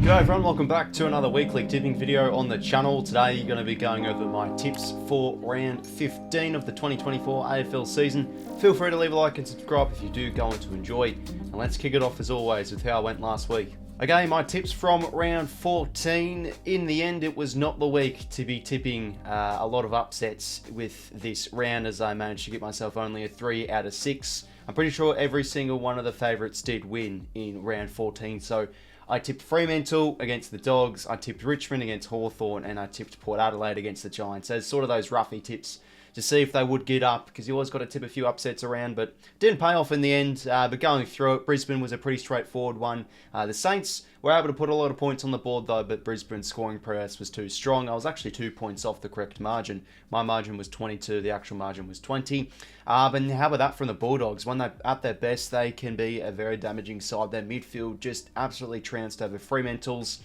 G'day everyone, welcome back to another weekly tipping video on the channel. Today you're going to be going over my tips for round 15 of the 2024 AFL season. Feel free to leave a like and subscribe if you do go on to enjoy. And let's kick it off as always with how I went last week. Okay, my tips from round 14. In the end, it was not the week to be tipping a lot of upsets with this round, as I managed to get myself only a 3 out of 6. I'm pretty sure every single one of the favourites did win in round 14, so I tipped Fremantle against the Dogs, I tipped Richmond against Hawthorn, and I tipped Port Adelaide against the Giants. So sort of those roughy tips to see if they would get up, because you always got to tip a few upsets around, but didn't pay off in the end. But going through it, Brisbane was a pretty straightforward one. The Saints were able to put a lot of points on the board though, but Brisbane's scoring press was too strong. I was actually 2 points off the correct margin. My margin was 22, the actual margin was 20. But how about that from the Bulldogs? When they're at their best, they can be a very damaging side. Their midfield just absolutely trounced over Fremantle's.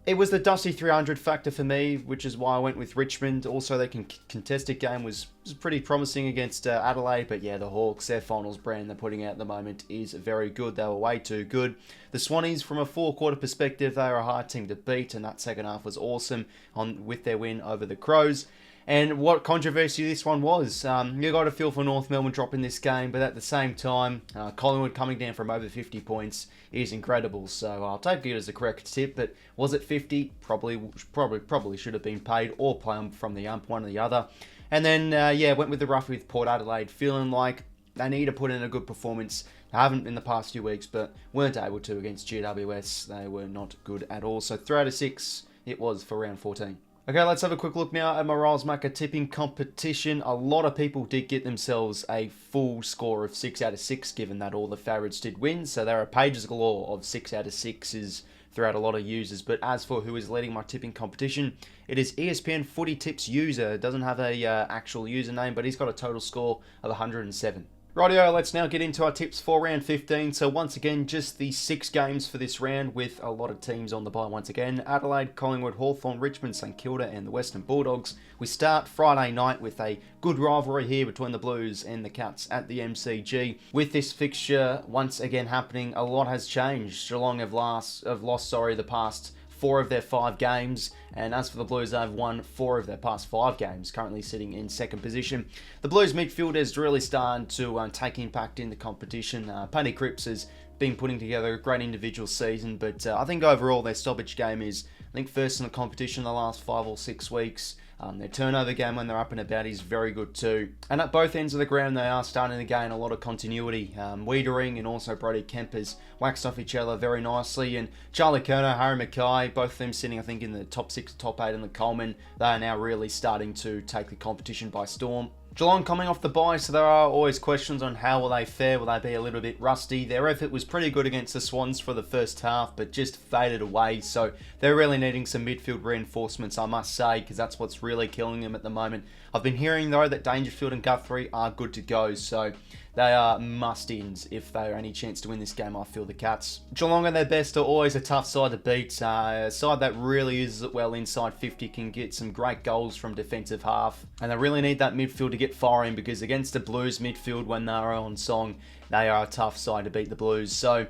It was the Dusty 300 factor for me, which is why I went with Richmond. Also, their contested game was pretty promising against Adelaide. But yeah, the Hawks, their finals brand they're putting out at the moment is very good. They were way too good. The Swannies, from a four-quarter perspective, they are a hard team to beat. And that second half was awesome with their win over the Crows. And what controversy this one was. You got a feel for North Melbourne dropping this game, but at the same time, Collingwood coming down from over 50 points is incredible. So I'll take it as a correct tip, but was it 50? Probably should have been paid or play from the ump, one or the other. And then, went with the rough with Port Adelaide, feeling like they need to put in a good performance. They haven't in the past few weeks, but weren't able to against GWS. They were not good at all. So 3 out of 6 it was for round 14. Okay, let's have a quick look now at my Riles Macker tipping competition. A lot of people did get themselves a full score of 6 out of 6, given that all the favourites did win. So there are pages galore of 6 out of 6s throughout a lot of users. But as for who is leading my tipping competition, it is ESPN Footy Tips user. It doesn't have a actual username, but he's got a total score of 107. Rightio, let's now get into our tips for round 15. So once again, just the 6 games for this round with a lot of teams on the bye once again. Adelaide, Collingwood, Hawthorn, Richmond, St Kilda and the Western Bulldogs. We start Friday night with a good rivalry here between the Blues and the Cats at the MCG. With this fixture once again happening, a lot has changed. Geelong have lost the past 4 of their 5 games, and as for the Blues, they've won 4 of their past 5 games, currently sitting in second position. The Blues midfield is really starting to take impact in the competition. Paddy Cripps has been putting together a great individual season, but I think overall their stoppage game is, first in the competition the last 5 or 6 weeks. Their turnover game when they're up and about is very good too. And at both ends of the ground, they are starting to gain a lot of continuity. Wiedering and also Brody Kemp has waxed off each other very nicely. And Charlie Curnow, Harry Mackay, both of them sitting, I think, in the top 6, top 8 in the Coleman. They are now really starting to take the competition by storm. Geelong coming off the bye, so there are always questions on how will they fare. Will they be a little bit rusty? Their effort was pretty good against the Swans for the first half, but just faded away. So they're really needing some midfield reinforcements, I must say, because that's what's really killing them at the moment. I've been hearing, though, that Dangerfield and Guthrie are good to go, so they are must-ins if they are any chance to win this game. I feel the Cats. Geelong at their best are always a tough side to beat. A side that really uses it well inside 50, can get some great goals from defensive half. And they really need that midfield to get firing, because against the Blues midfield, when they're on song, they are a tough side to beat the Blues. So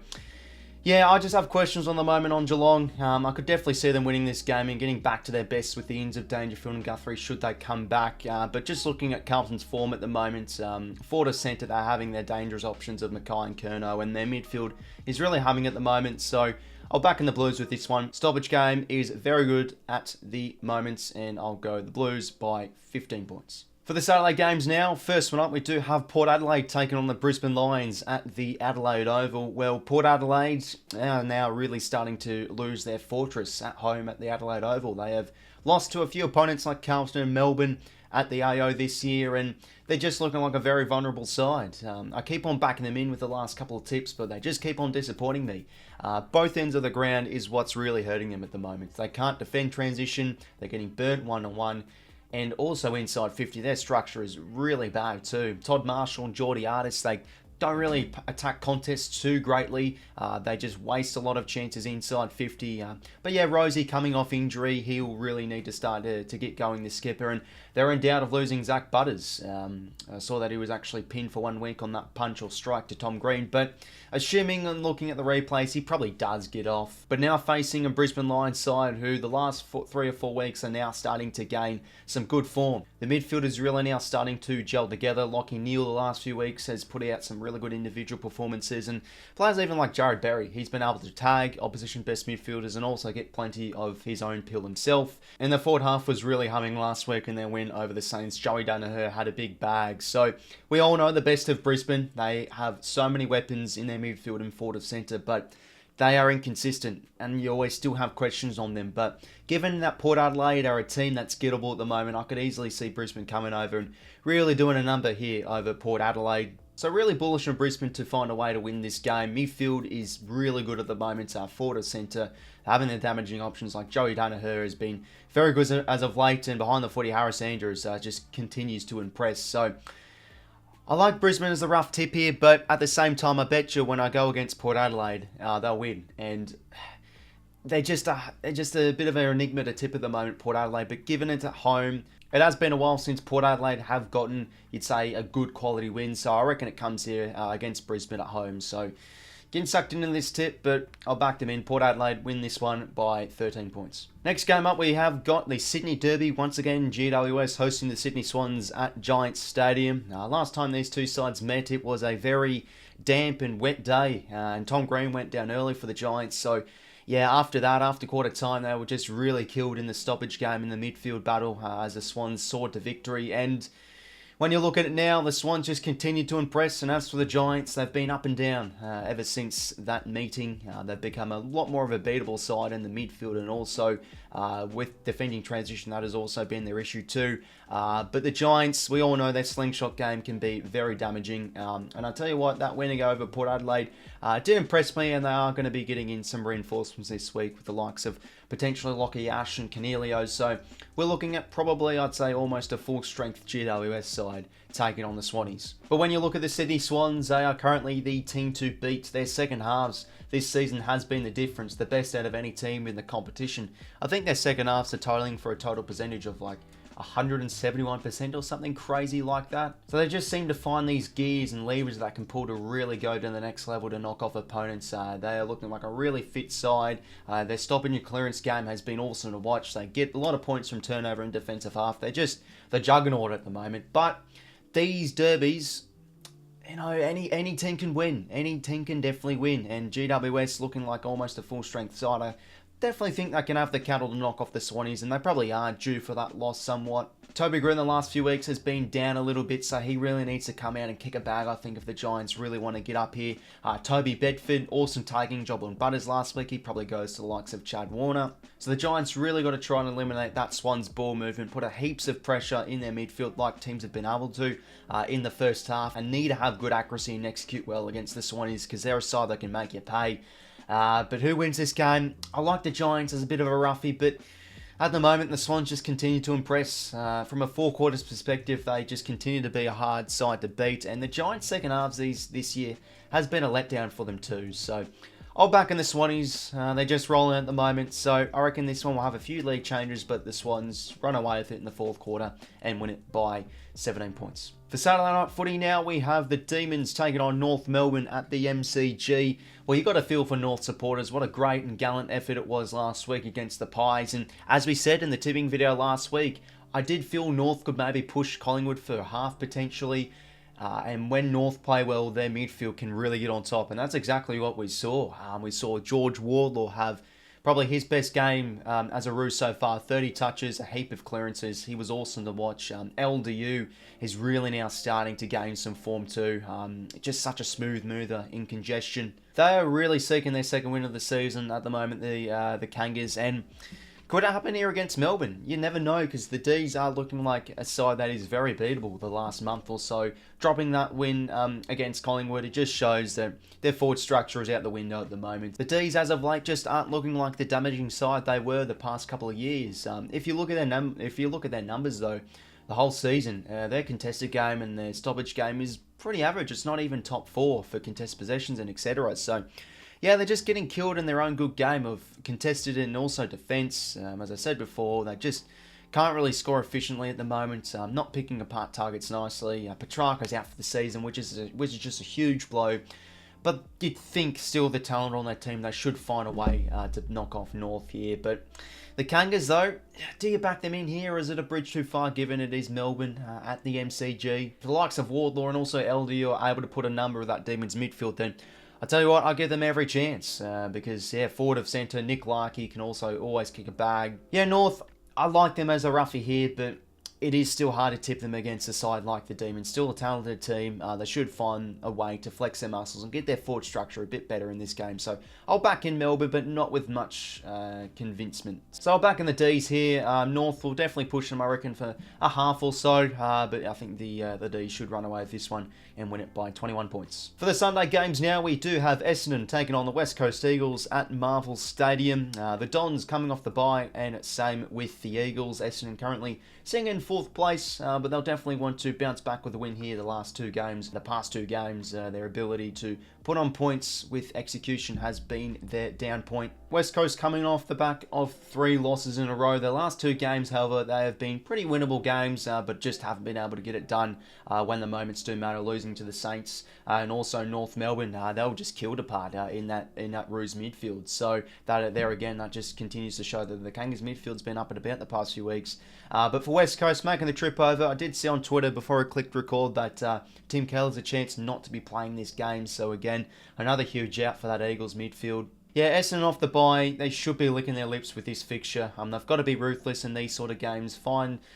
yeah, I just have questions on the moment on Geelong. I could definitely see them winning this game and getting back to their best with the ins of Dangerfield and Guthrie should they come back. But just looking at Carlton's form at the moment, forward to centre, they're having their dangerous options of Mackay and Curnow, and their midfield is really humming at the moment. So I'll back in the Blues with this one. Stoppage game is very good at the moment, and I'll go the Blues by 15 points. For the Saturday games now, first one up, we do have Port Adelaide taking on the Brisbane Lions at the Adelaide Oval. Well, Port Adelaide are now really starting to lose their fortress at home at the Adelaide Oval. They have lost to a few opponents like Carlton and Melbourne at the AO this year, and they're just looking like a very vulnerable side. I keep on backing them in with the last couple of tips, but they just keep on disappointing me. Both ends of the ground is what's really hurting them at the moment. They can't defend transition, they're getting burnt one-on-one, and also inside 50, their structure is really bad too. Todd Marshall and Geordie Artis, they don't really attack contests too greatly. They just waste a lot of chances inside 50. But yeah, Rosie coming off injury, he'll really need to start to get going, this skipper. And they're in doubt of losing Zach Butters. I saw that he was actually pinned for 1 week on that punch or strike to Tom Green. But assuming and looking at the replays, he probably does get off. But now facing a Brisbane Lions side who the last 3 or 4 weeks are now starting to gain some good form. The midfield is really now starting to gel together. Lockie Neal the last few weeks has put out some really good individual performances, and players even like Jared Berry, he's been able to tag opposition best midfielders and also get plenty of his own pill himself. And the forward half was really humming last week in their win over the Saints. Joey Daniher had a big bag. So we all know the best of Brisbane. They have so many weapons in their midfield and forward of centre, but they are inconsistent, and you always still have questions on them. But given that Port Adelaide are a team that's gettable at the moment, I could easily see Brisbane coming over and really doing a number here over Port Adelaide. So really bullish on Brisbane to find a way to win this game. Midfield is really good at the moment. Forward of centre, having the damaging options like Joey Daniher has been very good as of late, and behind the footy, Harris Andrews just continues to impress. So I like Brisbane as the rough tip here, but at the same time, I bet you when I go against Port Adelaide, they'll win. And they're just a bit of an enigma to tip at the moment, Port Adelaide. But given it's at home, it has been a while since Port Adelaide have gotten, you'd say, a good quality win. So I reckon it comes here against Brisbane at home. So getting sucked into this tip, but I'll back them in. Port Adelaide win this one by 13 points. Next game up, we have got the Sydney Derby. Once again, GWS hosting the Sydney Swans at Giants Stadium. Last time these two sides met, it was a very damp and wet day, and Tom Green went down early for the Giants. So yeah, after that, after quarter time, they were just really killed in the stoppage game in the midfield battle as the Swans soared to victory. And when you look at it now, the Swans just continued to impress, and as for the Giants, they've been up and down ever since that meeting. They've become a lot more of a beatable side in the midfield, and also with defending transition, that has also been their issue too. But the Giants, we all know their slingshot game can be very damaging. And I tell you what, that winning over Port Adelaide did impress me, and they are going to be getting in some reinforcements this week with the likes of potentially Lockie Ash and Cornelio. So we're looking at probably, I'd say, almost a full-strength GWS side taking on the Swannies. But when you look at the Sydney Swans, they are currently the team to beat. Their second halves this season has been the difference, the best out of any team in the competition. I think their second halves are totaling for a total percentage of like 171% or something crazy like that. So they just seem to find these gears and levers that can pull to really go to the next level to knock off opponents. They are looking like a really fit side. Their stopping and clearance game has been awesome to watch. They get a lot of points from turnover and defensive half. They're just the juggernaut at the moment. But these derbies, you know, any team can win. Any team can definitely win. And GWS looking like almost a full strength side. I definitely think they can have the cattle to knock off the Swannies, and they probably are due for that loss somewhat. Toby Green the last few weeks has been down a little bit, so he really needs to come out and kick a bag, I think, if the Giants really want to get up here. Toby Bedford, awesome tagging job on Butters last week. He probably goes to the likes of Chad Warner. So the Giants really got to try and eliminate that Swans ball movement, put a heaps of pressure in their midfield like teams have been able to in the first half, and need to have good accuracy and execute well against the Swannies, because they're a side that can make you pay. But who wins this game? I like the Giants as a bit of a roughie, but at the moment, the Swans just continue to impress. From a four quarters perspective, they just continue to be a hard side to beat. And the Giants' second halves this year has been a letdown for them too. So I'll back in the Swannies. They're just rolling at the moment. So I reckon this one will have a few lead changes, but the Swans run away with it in the fourth quarter and win it by 17 points. For Saturday night footy now, we have the Demons taking on North Melbourne at the MCG. Well, you got to feel for North supporters. What a great and gallant effort it was last week against the Pies. And as we said in the tipping video last week, I did feel North could maybe push Collingwood for a half potentially. And when North play well, their midfield can really get on top. And that's exactly what we saw. We saw George Wardlaw have probably his best game as a Roos so far. 30 touches, a heap of clearances. He was awesome to watch. LDU is really now starting to gain some form too. Just such a smooth mover in congestion. They are really seeking their second win of the season at the moment, the Kangas. And could it happen here against Melbourne? You never know, because the D's are looking like a side that is very beatable the last month or so. Dropping that win against Collingwood, it just shows that their forward structure is out the window at the moment. The D's, as of late, just aren't looking like the damaging side they were the past couple of years. If you look at their numbers, though, the whole season, their contested game and their stoppage game is pretty average. It's not even top 4 for contested possessions and etc. So, yeah, they're just getting killed in their own good game of contested and also defence. As I said before, they just can't really score efficiently at the moment. Not picking apart targets nicely. Petrarca's out for the season, which is just a huge blow. But you'd think still the talent on their team, they should find a way to knock off North here. But the Kangas, though, do you back them in here, or is it a bridge too far given it is Melbourne at the MCG? For the likes of Wardlaw and also LD are able to put a number of that Demons midfield, then I tell you what, I'll give them every chance. Because, yeah, forward of centre, Nick Larkey can also always kick a bag. Yeah, North, I like them as a roughie here, but it is still hard to tip them against a side like the Demons. Still a talented team. They should find a way to flex their muscles and get their forward structure a bit better in this game. So I'll back in Melbourne, but not with much convincement. So I'll back in the Ds here. North will definitely push them, I reckon, for a half or so. But I think the Ds should run away with this one and win it by 21 points. For the Sunday games now, we do have Essendon taking on the West Coast Eagles at Marvel Stadium. The Dons coming off the bye, and same with the Eagles. Essendon currently sitting in 4th place, but they'll definitely want to bounce back with a win here the past two games. Their ability to put on points with execution has been their down point. West Coast coming off the back of 3 losses in a row. Their last 2 games, however, they have been pretty winnable games, but just haven't been able to get it done when the moments do matter, losing to the Saints and also North Melbourne. They were just killed apart in that Roos midfield. So that there again, that just continues to show that the Kangas midfield's been up and about the past few weeks. But for West Coast, making the trip over, I did see on Twitter before I clicked record that Tim Kelly's a chance not to be playing this game. So again, another huge out for that Eagles midfield. Yeah, Essendon off the bye, they should be licking their lips with this fixture. They've got to be ruthless in these sort of games.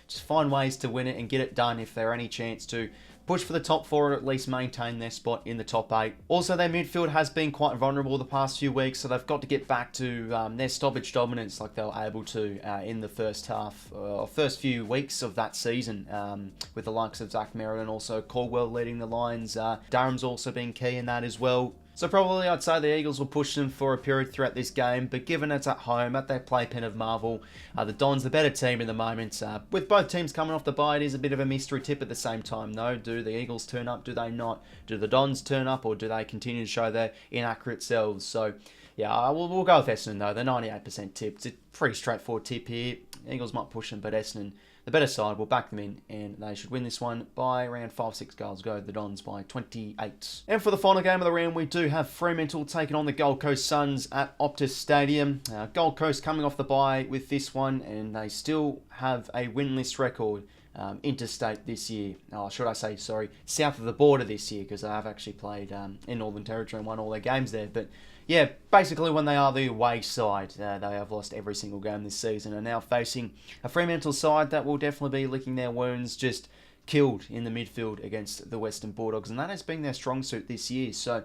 Just find ways to win it and get it done if there are any chance to push for the top 4 or at least maintain their spot in the top 8. Also, their midfield has been quite vulnerable the past few weeks, so they've got to get back to their stoppage dominance like they were able to in the first few weeks of that season, with the likes of Zach Merritt and also Caldwell leading the Lions. Durham's also been key in that as well. So probably I'd say the Eagles will push them for a period throughout this game, but given it's at home, at their playpen of Marvel, the Dons the better team in the moment. With both teams coming off the bye, it is a bit of a mystery tip at the same time, though. Do the Eagles turn up? Do they not? Do the Dons turn up, or do they continue to show their inaccurate selves? So, yeah, we'll go with Essendon, though. They're 98% tipped. It's a pretty straightforward tip here. Eagles might push them, but Essendon, the better side, will back them in, and they should win this one by around 5-6 goals. Go the Dons by 28. And for the final game of the round, we do have Fremantle taking on the Gold Coast Suns at Optus Stadium. Gold Coast coming off the bye with this one, and they still have a winless record interstate this year. South of the border this year, because they have actually played in Northern Territory and won all their games there. But yeah, basically when they are the away side, they have lost every single game this season, and now facing a Fremantle side that will definitely be licking their wounds, just killed in the midfield against the Western Bulldogs, and that has been their strong suit this year. So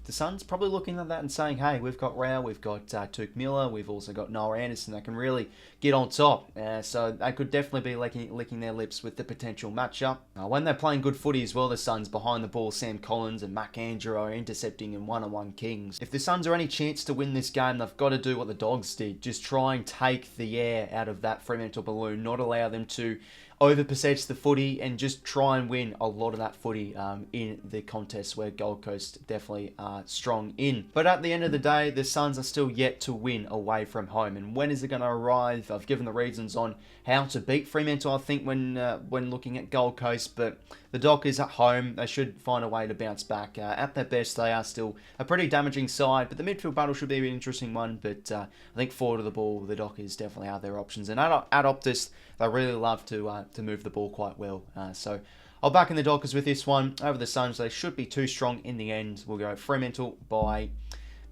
the Suns probably looking at that and saying, hey, we've got Rao, we've got Tuke Miller, we've also got Noah Anderson that can really get on top. So they could definitely be licking their lips with the potential matchup. When they're playing good footy as well, the Suns behind the ball, Sam Collins and Mac Andrew are intercepting in one-on-one kings. If the Suns are any chance to win this game, they've got to do what the Dogs did. Just try and take the air out of that Fremantle balloon, not allow them to over-possess the footy, and just try and win a lot of that footy in the contests where Gold Coast definitely are strong in. But at the end of the day, the Suns are still yet to win away from home. And when is it going to arrive? I've given the reasons on how to beat Fremantle, I think, when looking at Gold Coast. But the Dockers at home, they should find a way to bounce back. At their best, they are still a pretty damaging side, but the midfield battle should be an interesting one. But I think forward of the ball, the Dockers definitely are their options. And at Optus, they really love to move the ball quite well. So I'll back in the Dockers with this one. Over the Suns, they should be too strong in the end. We'll go Fremantle by a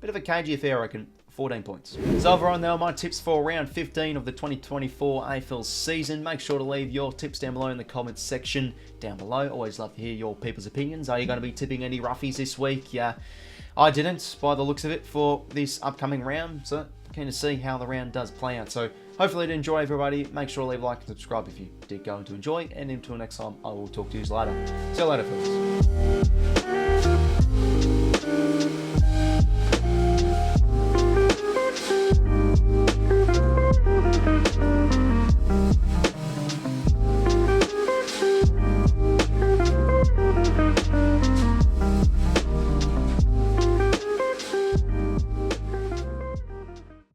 bit of a cagey affair, I reckon. 14 points. So overall, now my tips for round 15 of the 2024 AFL season. Make sure to leave your tips down below in the comments section down below. Always love to hear your people's opinions. Are you going to be tipping any roughies this week? Yeah, I didn't, by the looks of it, for this upcoming round. So keen to see how the round does play out. So hopefully you enjoy, everybody. Make sure to leave a like and subscribe if you did go to enjoy. And until next time, I will talk to you later. See you later, folks.